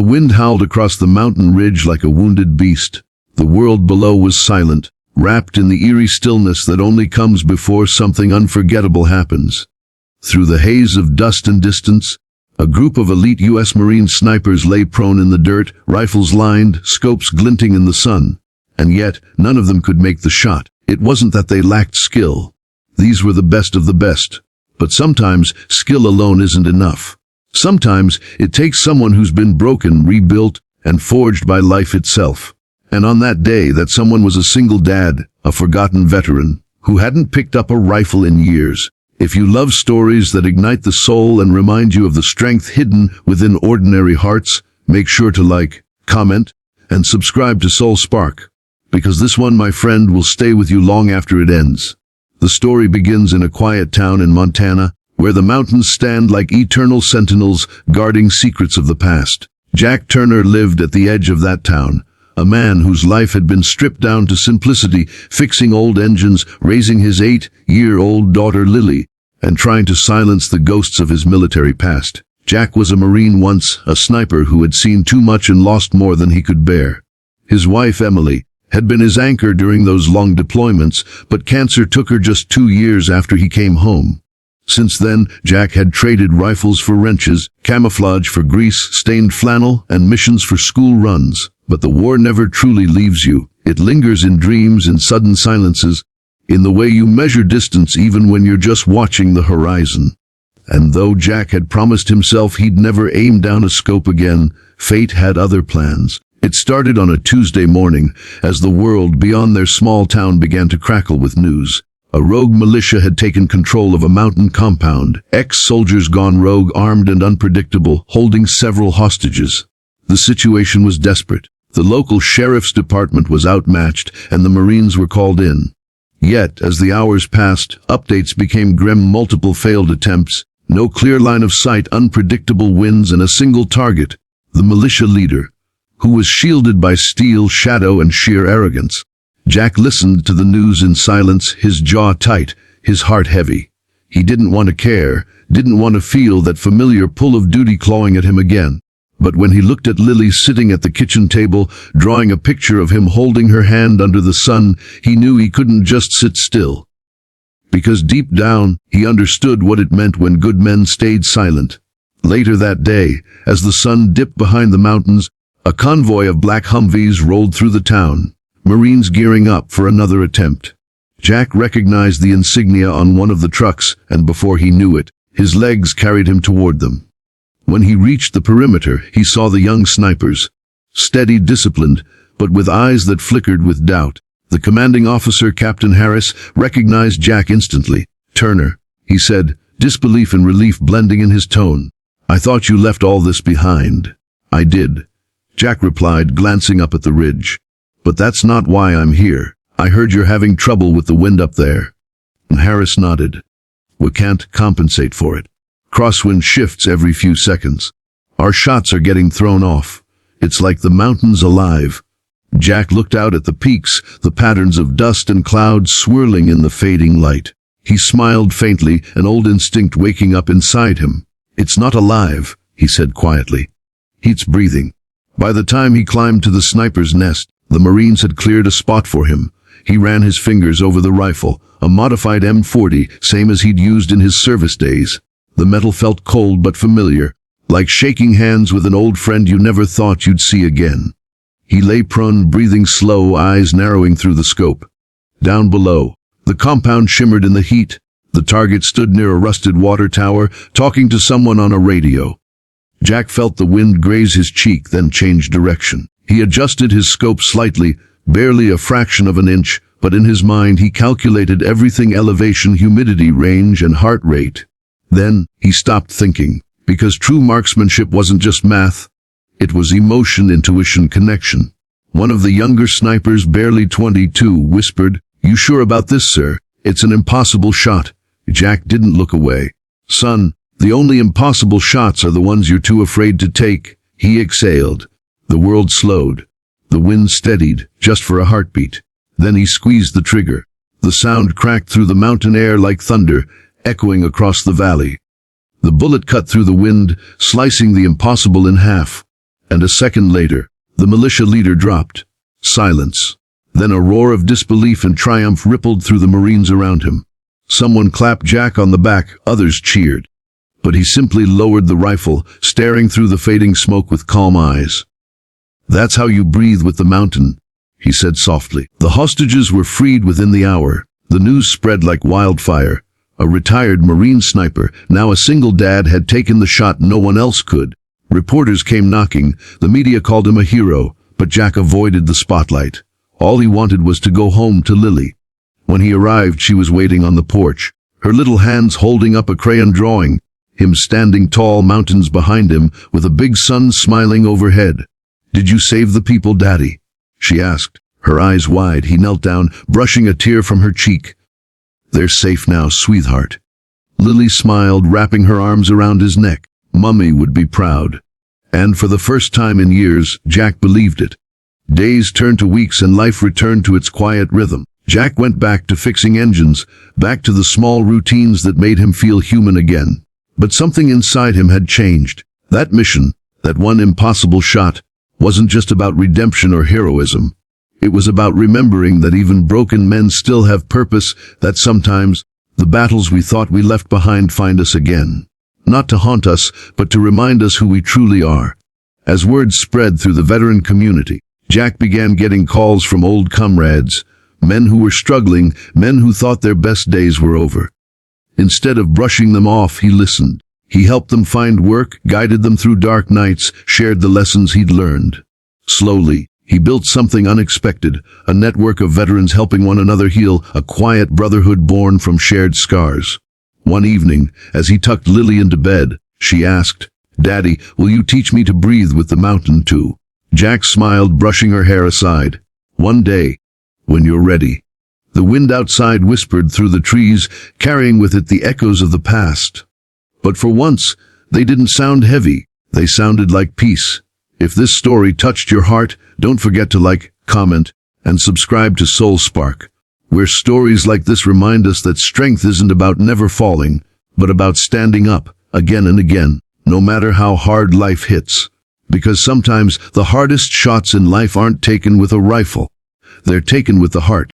The wind howled across the mountain ridge like a wounded beast. The world below was silent, wrapped in the eerie stillness that only comes before something unforgettable happens. Through the haze of dust and distance, a group of elite U.S. Marine snipers lay prone in the dirt, rifles lined, scopes glinting in the sun. And yet, none of them could make the shot. It wasn't that they lacked skill. These were the best of the best. But sometimes, skill alone isn't enough. Sometimes, it takes someone who's been broken, rebuilt, and forged by life itself. And on that day, that someone was a single dad, a forgotten veteran, who hadn't picked up a rifle in years. If you love stories that ignite the soul and remind you of the strength hidden within ordinary hearts, make sure to like, comment, and subscribe to Soul Spark. Because this one, my friend, will stay with you long after it ends. The story begins in a quiet town in Montana, where the mountains stand like eternal sentinels guarding secrets of the past. Jack Turner lived at the edge of that town, a man whose life had been stripped down to simplicity, fixing old engines, raising his 8-year-old daughter Lily, and trying to silence the ghosts of his military past. Jack was a Marine once, a sniper who had seen too much and lost more than he could bear. His wife, Emily, had been his anchor during those long deployments, but cancer took her just 2 years after he came home. Since then, Jack had traded rifles for wrenches, camouflage for grease-stained flannel, and missions for school runs. But the war never truly leaves you. It lingers in dreams, in sudden silences, in the way you measure distance even when you're just watching the horizon. And though Jack had promised himself he'd never aim down a scope again, fate had other plans. It started on a Tuesday morning, as the world beyond their small town began to crackle with news. A rogue militia had taken control of a mountain compound, ex-soldiers gone rogue, armed and unpredictable, holding several hostages. The situation was desperate. The local sheriff's department was outmatched, and the Marines were called in. Yet, as the hours passed, updates became grim. Multiple failed attempts, no clear line of sight, unpredictable winds, and a single target, the militia leader, who was shielded by steel, shadow, and sheer arrogance. Jack listened to the news in silence, his jaw tight, his heart heavy. He didn't want to care, didn't want to feel that familiar pull of duty clawing at him again. But when he looked at Lily sitting at the kitchen table, drawing a picture of him holding her hand under the sun, he knew he couldn't just sit still. Because deep down, he understood what it meant when good men stayed silent. Later that day, as the sun dipped behind the mountains, a convoy of black Humvees rolled through the town, Marines gearing up for another attempt. Jack recognized the insignia on one of the trucks, and before he knew it, his legs carried him toward them. When he reached the perimeter, he saw the young snipers, steady, disciplined, but with eyes that flickered with doubt. The commanding officer, Captain Harris, recognized Jack instantly. "Turner," he said, disbelief and relief blending in his tone. "I thought you left all this behind." "I did," Jack replied, glancing up at the ridge. "But that's not why I'm here. I heard you're having trouble with the wind up there." Harris nodded. "We can't compensate for it. Crosswind shifts every few seconds. Our shots are getting thrown off. It's like the mountain's alive." Jack looked out at the peaks, the patterns of dust and clouds swirling in the fading light. He smiled faintly, an old instinct waking up inside him. "It's not alive," he said quietly. "It's breathing." By the time he climbed to the sniper's nest, the Marines had cleared a spot for him. He ran his fingers over the rifle, a modified M40, same as he'd used in his service days. The metal felt cold but familiar, like shaking hands with an old friend you never thought you'd see again. He lay prone, breathing slow, eyes narrowing through the scope. Down below, the compound shimmered in the heat. The target stood near a rusted water tower, talking to someone on a radio. Jack felt the wind graze his cheek, then change direction. He adjusted his scope slightly, barely a fraction of an inch, but in his mind he calculated everything: elevation, humidity, range, and heart rate. Then, he stopped thinking, because true marksmanship wasn't just math. It was emotion, intuition, connection. One of the younger snipers, barely 22, whispered, "You sure about this, sir? It's an impossible shot." Jack didn't look away. "Son, the only impossible shots are the ones you're too afraid to take," he exhaled. The world slowed. The wind steadied, just for a heartbeat. Then he squeezed the trigger. The sound cracked through the mountain air like thunder, echoing across the valley. The bullet cut through the wind, slicing the impossible in half. And a second later, the militia leader dropped. Silence. Then a roar of disbelief and triumph rippled through the Marines around him. Someone clapped Jack on the back, others cheered. But he simply lowered the rifle, staring through the fading smoke with calm eyes. "That's how you breathe with the mountain," he said softly. The hostages were freed within the hour. The news spread like wildfire. A retired Marine sniper, now a single dad, had taken the shot no one else could. Reporters came knocking. The media called him a hero, but Jack avoided the spotlight. All he wanted was to go home to Lily. When he arrived, she was waiting on the porch, her little hands holding up a crayon drawing, him standing tall, mountains behind him, with a big sun smiling overhead. "Did you save the people, Daddy?" she asked, her eyes wide. He knelt down, brushing a tear from her cheek. "They're safe now, sweetheart." Lily smiled, wrapping her arms around his neck. Mummy would be proud. And for the first time in years, Jack believed it. Days turned to weeks and life returned to its quiet rhythm. Jack went back to fixing engines, back to the small routines that made him feel human again. But something inside him had changed. That mission, that one impossible shot, wasn't just about redemption or heroism. It was about remembering that even broken men still have purpose, that sometimes the battles we thought we left behind find us again. Not to haunt us, but to remind us who we truly are. As word spread through the veteran community, Jack began getting calls from old comrades, men who were struggling, men who thought their best days were over. Instead of brushing them off, he listened. He helped them find work, guided them through dark nights, shared the lessons he'd learned. Slowly, he built something unexpected, a network of veterans helping one another heal, a quiet brotherhood born from shared scars. One evening, as he tucked Lily into bed, she asked, "Daddy, will you teach me to breathe with the mountain too?" Jack smiled, brushing her hair aside. "One day, when you're ready." The wind outside whispered through the trees, carrying with it the echoes of the past. But for once, they didn't sound heavy. They sounded like peace. If this story touched your heart, don't forget to like, comment, and subscribe to Soul Spark, where stories like this remind us that strength isn't about never falling, but about standing up, again and again, no matter how hard life hits. Because sometimes the hardest shots in life aren't taken with a rifle. They're taken with the heart.